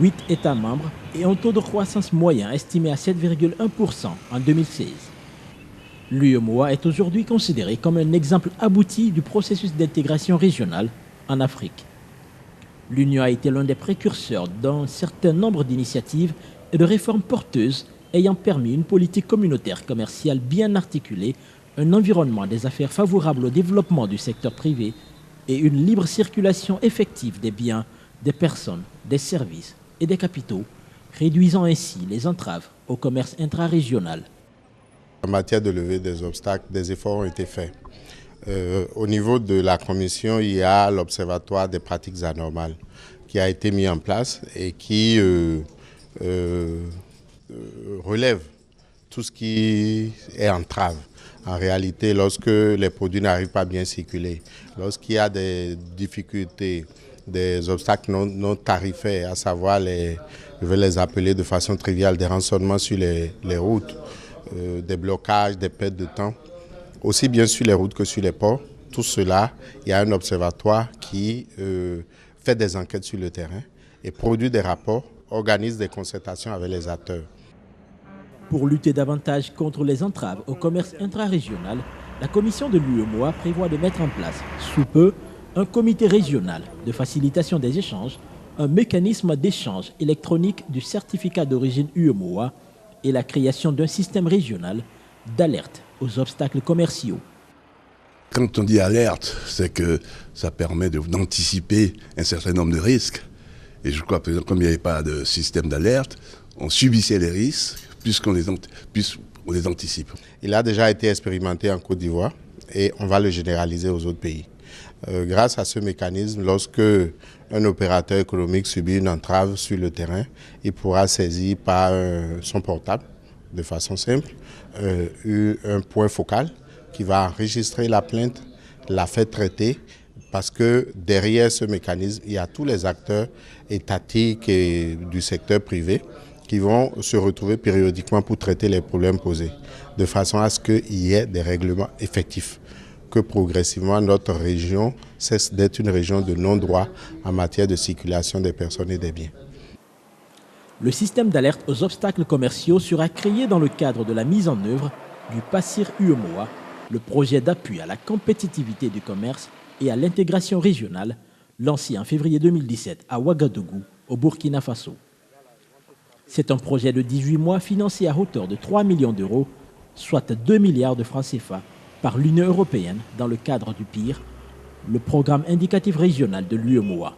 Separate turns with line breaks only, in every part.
8 États membres et un taux de croissance moyen estimé à 7,1% en 2016. L'UEMOA est aujourd'hui considéré comme un exemple abouti du processus d'intégration régionale en Afrique. L'Union a été l'un des précurseurs d'un certain nombre d'initiatives et de réformes porteuses ayant permis une politique communautaire commerciale bien articulée, un environnement des affaires favorable au développement du secteur privé et une libre circulation effective des biens, des personnes, des services et des capitaux, réduisant ainsi les entraves au commerce intrarégional.
En matière de levée des obstacles, des efforts ont été faits. Au niveau de la Commission, il y a l'Observatoire des pratiques anormales qui a été mis en place et qui relève tout ce qui est entrave. En réalité, lorsque les produits n'arrivent pas à bien circuler, lorsqu'il y a des difficultés, des obstacles non tarifaires, à savoir, je vais les appeler de façon triviale, des rançonnements sur les routes, des blocages, des pertes de temps, aussi bien sur les routes que sur les ports. Tout cela, il y a un observatoire qui fait des enquêtes sur le terrain et produit des rapports, organise des concertations avec les acteurs.
Pour lutter davantage contre les entraves au commerce intrarégional, la commission de l'UEMOA prévoit de mettre en place, sous peu, un comité régional de facilitation des échanges, un mécanisme d'échange électronique du certificat d'origine UEMOA et la création d'un système régional d'alerte aux obstacles commerciaux.
Quand on dit alerte, c'est que ça permet d'anticiper un certain nombre de risques. Et je crois que comme il n'y avait pas de système d'alerte, on subissait les risques puisqu'on les anticipe.
Il a déjà été expérimenté en Côte d'Ivoire et on va le généraliser aux autres pays. Grâce à ce mécanisme, lorsque un opérateur économique subit une entrave sur le terrain, il pourra saisir par son portable, de façon simple, un point focal qui va enregistrer la plainte, la faire traiter, parce que derrière ce mécanisme, il y a tous les acteurs étatiques et du secteur privé qui vont se retrouver périodiquement pour traiter les problèmes posés, de façon à ce qu'il y ait des règlements effectifs, que progressivement notre région cesse d'être une région de non-droit en matière de circulation des personnes et des biens.
Le système d'alerte aux obstacles commerciaux sera créé dans le cadre de la mise en œuvre du PACIR UEMOA, le projet d'appui à la compétitivité du commerce et à l'intégration régionale, lancé en février 2017 à Ouagadougou, au Burkina Faso. C'est un projet de 18 mois financé à hauteur de 3 millions d'euros, soit 2 milliards de francs CFA, par l'Union européenne dans le cadre du PIR, le programme indicatif régional de l'UEMOA.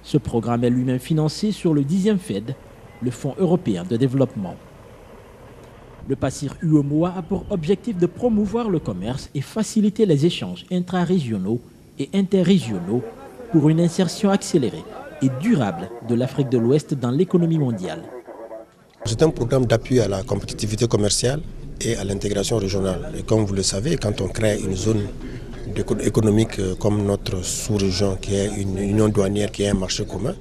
Ce programme est lui-même financé sur le 10e FED, le Fonds européen de développement. Le PACIR UEMOA a pour objectif de promouvoir le commerce et faciliter les échanges intra-régionaux et interrégionaux pour une insertion accélérée et durable de l'Afrique de l'Ouest dans l'économie mondiale.
C'est un programme d'appui à la compétitivité commerciale et à l'intégration régionale. Et comme vous le savez, quand on crée une zone économique comme notre sous-région, qui est une union douanière, qui est un marché commun,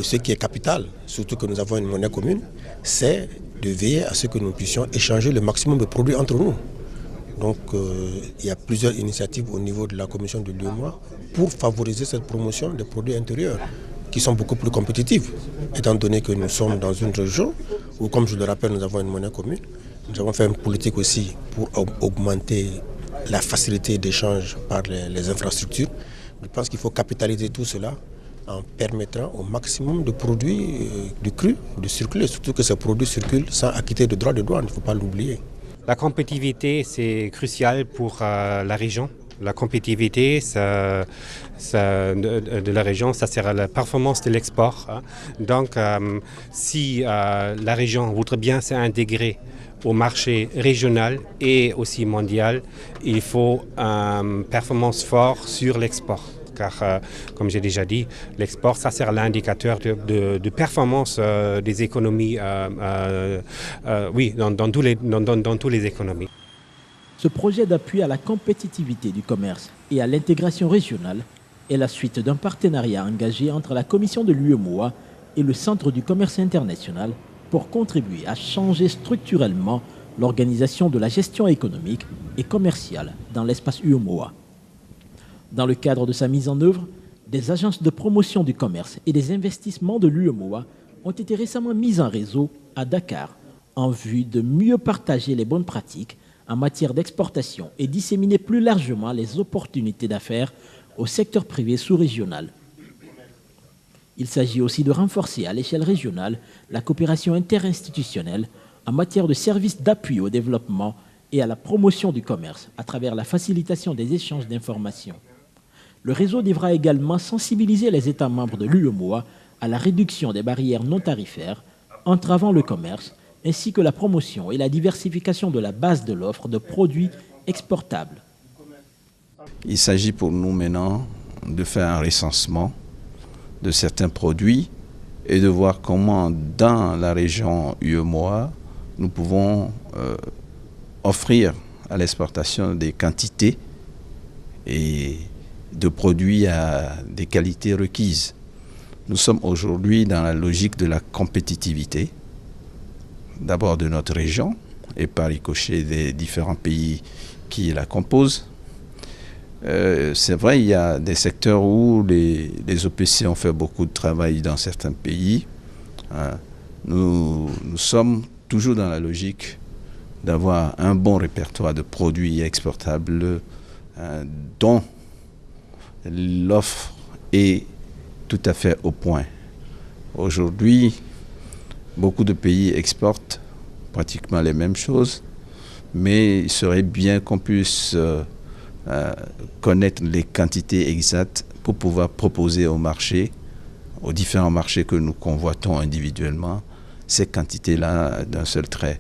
ce qui est capital, surtout que nous avons une monnaie commune, c'est de veiller à ce que nous puissions échanger le maximum de produits entre nous. Donc il y a plusieurs initiatives au niveau de la commission de l'UEMOA pour favoriser cette promotion des produits intérieurs qui sont beaucoup plus compétitifs, étant donné que nous sommes dans une région où, comme je le rappelle, nous avons une monnaie commune. Nous avons fait une politique aussi pour augmenter la facilité d'échange par les infrastructures. Je pense qu'il faut capitaliser tout cela en permettant au maximum de produits du cru de circuler, surtout que ces produits circulent sans acquitter de droits de douane, il ne faut pas l'oublier.
La compétitivité, c'est crucial pour la région. La compétitivité de la région, ça sert à la performance de l'export. Hein. Donc, si la région voudrait bien s'intégrer au marché régional et aussi mondial, il faut une performance forte sur l'export. Car, comme j'ai déjà dit, l'export, ça sert à l'indicateur de performance des économies, dans tous les économies.
Ce projet d'appui à la compétitivité du commerce et à l'intégration régionale est la suite d'un partenariat engagé entre la commission de l'UEMOA et le Centre du commerce international pour contribuer à changer structurellement l'organisation de la gestion économique et commerciale dans l'espace UEMOA. Dans le cadre de sa mise en œuvre, des agences de promotion du commerce et des investissements de l'UEMOA ont été récemment mises en réseau à Dakar en vue de mieux partager les bonnes pratiques en matière d'exportation et disséminer plus largement les opportunités d'affaires au secteur privé sous-régional. Il s'agit aussi de renforcer à l'échelle régionale la coopération interinstitutionnelle en matière de services d'appui au développement et à la promotion du commerce à travers la facilitation des échanges d'informations. Le réseau devra également sensibiliser les États membres de l'UEMOA à la réduction des barrières non tarifaires entravant le commerce, ainsi que la promotion et la diversification de la base de l'offre de produits exportables.
Il s'agit pour nous maintenant de faire un recensement de certains produits et de voir comment dans la région UEMOA nous pouvons offrir à l'exportation des quantités et de produits à des qualités requises. Nous sommes aujourd'hui dans la logique de la compétitivité, d'abord de notre région et par ricochet des différents pays qui la composent. C'est vrai, il y a des secteurs où les OPC ont fait beaucoup de travail dans certains pays. Nous sommes toujours dans la logique d'avoir un bon répertoire de produits exportables dont l'offre est tout à fait au point. Aujourd'hui, beaucoup de pays exportent pratiquement les mêmes choses, mais il serait bien qu'on puisse connaître les quantités exactes pour pouvoir proposer au marché, aux différents marchés que nous convoitons individuellement, ces quantités-là d'un seul trait.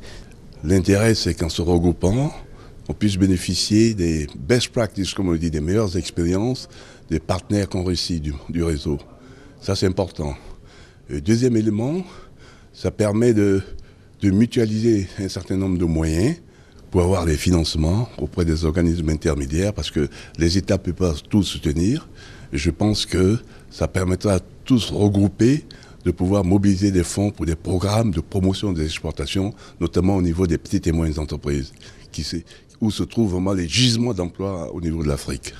L'intérêt, c'est qu'en se regroupant, on puisse bénéficier des best practices, comme on le dit, des meilleures expériences des partenaires qu'on réussit du réseau. Ça, c'est important. Le deuxième élément, ça permet de mutualiser un certain nombre de moyens pour avoir des financements auprès des organismes intermédiaires, parce que les États ne peuvent pas tous soutenir. Et je pense que ça permettra à tous regroupés de pouvoir mobiliser des fonds pour des programmes de promotion des exportations, notamment au niveau des petites et moyennes entreprises, où se trouvent vraiment les gisements d'emplois au niveau de l'Afrique.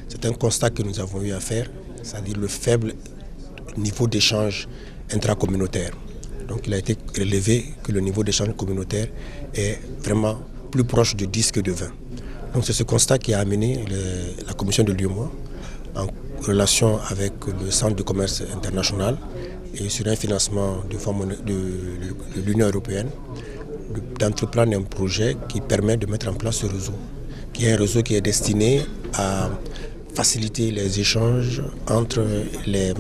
C'est un constat que nous avons eu à faire, c'est-à-dire le faible niveau d'échange intracommunautaire. Donc il a été relevé que le niveau d'échange communautaire est vraiment plus proche de 10 que de 20. Donc c'est ce constat qui a amené la commission de l'UEMOA en relation avec le Centre de commerce international et sur un financement de l'Union européenne d'entreprendre un projet qui permet de mettre en place ce réseau, qui est un réseau qui est destiné à faciliter les échanges entre les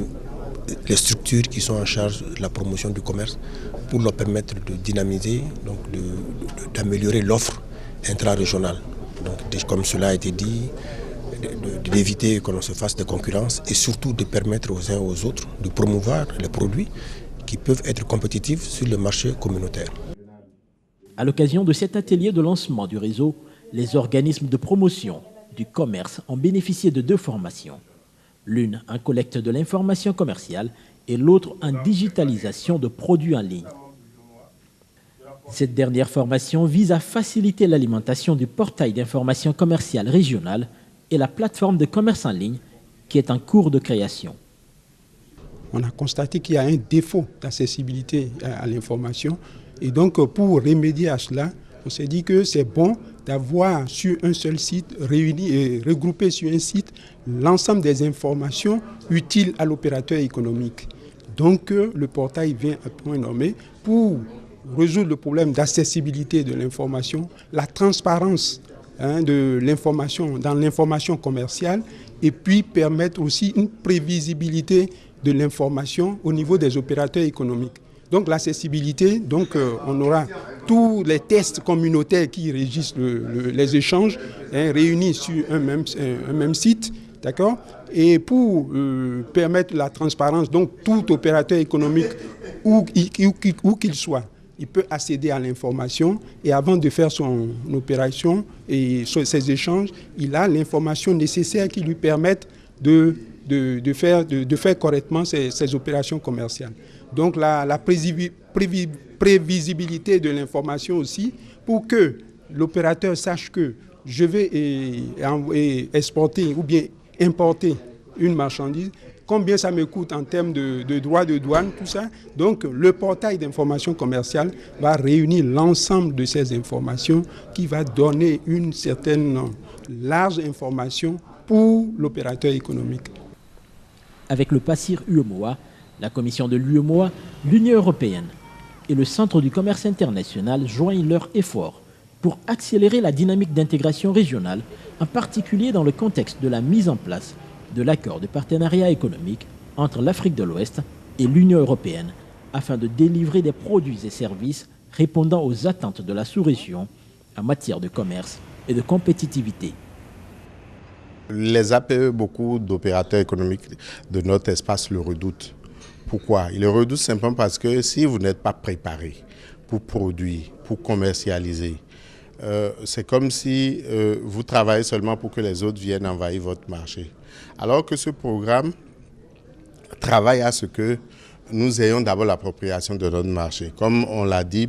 structures qui sont en charge de la promotion du commerce pour leur permettre de dynamiser, donc d'améliorer l'offre intra-régionale. Donc, comme cela a été dit, d'éviter que l'on se fasse des concurrences et surtout de permettre aux uns aux autres de promouvoir les produits qui peuvent être compétitifs sur le marché communautaire.
À l'occasion de cet atelier de lancement du réseau, les organismes de promotion du commerce ont bénéficié de 2 formations. L'une en collecte de l'information commerciale et l'autre en digitalisation de produits en ligne. Cette dernière formation vise à faciliter l'alimentation du portail d'information commerciale régionale et la plateforme de commerce en ligne qui est en cours de création.
On a constaté qu'il y a un défaut d'accessibilité à l'information et donc pour remédier à cela, on s'est dit que c'est bon d'avoir sur un seul site, réuni et regroupé sur un site, l'ensemble des informations utiles à l'opérateur économique. Donc le portail vient à point nommé pour résoudre le problème d'accessibilité de l'information, la transparence de l'information dans l'information commerciale et puis permettre aussi une prévisibilité de l'information au niveau des opérateurs économiques. Donc l'accessibilité, on aura tous les tests communautaires qui régissent les échanges réunis sur un même site, d'accord ? Et pour permettre la transparence, donc tout opérateur économique, où qu'il soit, il peut accéder à l'information et avant de faire son opération et ses échanges, il a l'information nécessaire qui lui permette de faire correctement ses opérations commerciales. Donc la prévisibilité de l'information aussi pour que l'opérateur sache que je vais exporter ou bien importer une marchandise, combien ça me coûte en termes de droits de douane, tout ça. Donc le portail d'information commerciale va réunir l'ensemble de ces informations qui va donner une certaine large information pour l'opérateur économique.
Avec le PACIR UEMOA, la commission de l'UEMOA, l'Union européenne et le Centre du commerce international joignent leurs efforts pour accélérer la dynamique d'intégration régionale, en particulier dans le contexte de la mise en place de l'accord de partenariat économique entre l'Afrique de l'Ouest et l'Union européenne, afin de délivrer des produits et services répondant aux attentes de la sous-région en matière de commerce et de compétitivité.
Les APE, beaucoup d'opérateurs économiques de notre espace le redoutent. Pourquoi? Ils le redoutent simplement parce que si vous n'êtes pas préparé pour produire, pour commercialiser, c'est comme si vous travaillez seulement pour que les autres viennent envahir votre marché. Alors que ce programme travaille à ce que nous ayons d'abord l'appropriation de notre marché. Comme on l'a dit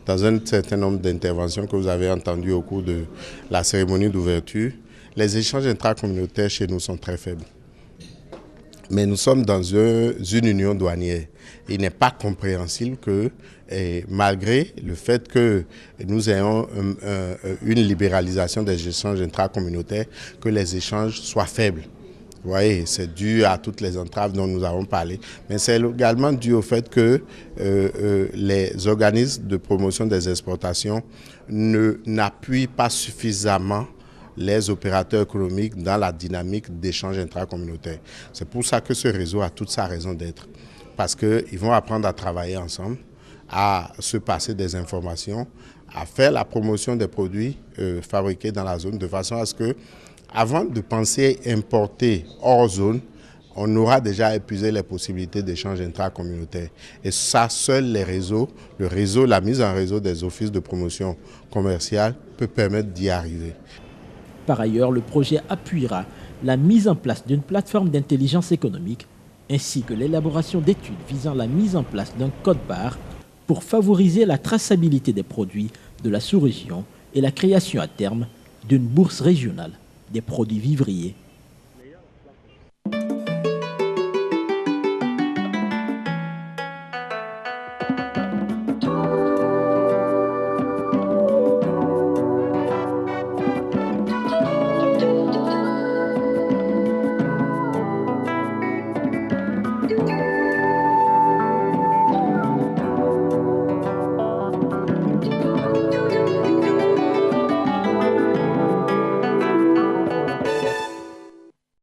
dans un certain nombre d'interventions que vous avez entendues au cours de la cérémonie d'ouverture, les échanges intracommunautaires chez nous sont très faibles. Mais nous sommes dans une union douanière. Il n'est pas compréhensible que, malgré le fait que nous ayons une libéralisation des échanges intracommunautaires, que les échanges soient faibles. Vous voyez, c'est dû à toutes les entraves dont nous avons parlé, mais c'est également dû au fait que les organismes de promotion des exportations n'appuient pas suffisamment les opérateurs économiques dans la dynamique d'échange intracommunautaire. C'est pour ça que ce réseau a toute sa raison d'être. Parce qu'ils vont apprendre à travailler ensemble, à se passer des informations, à faire la promotion des produits fabriqués dans la zone, de façon à ce que, avant de penser importer hors zone, on aura déjà épuisé les possibilités d'échange intracommunautaire. Et ça, seuls les réseaux, la mise en réseau des offices de promotion commerciale peut permettre d'y arriver.
Par ailleurs, le projet appuiera la mise en place d'une plateforme d'intelligence économique ainsi que l'élaboration d'études visant la mise en place d'un code-barre pour favoriser la traçabilité des produits de la sous-région et la création à terme d'une bourse régionale des produits vivriers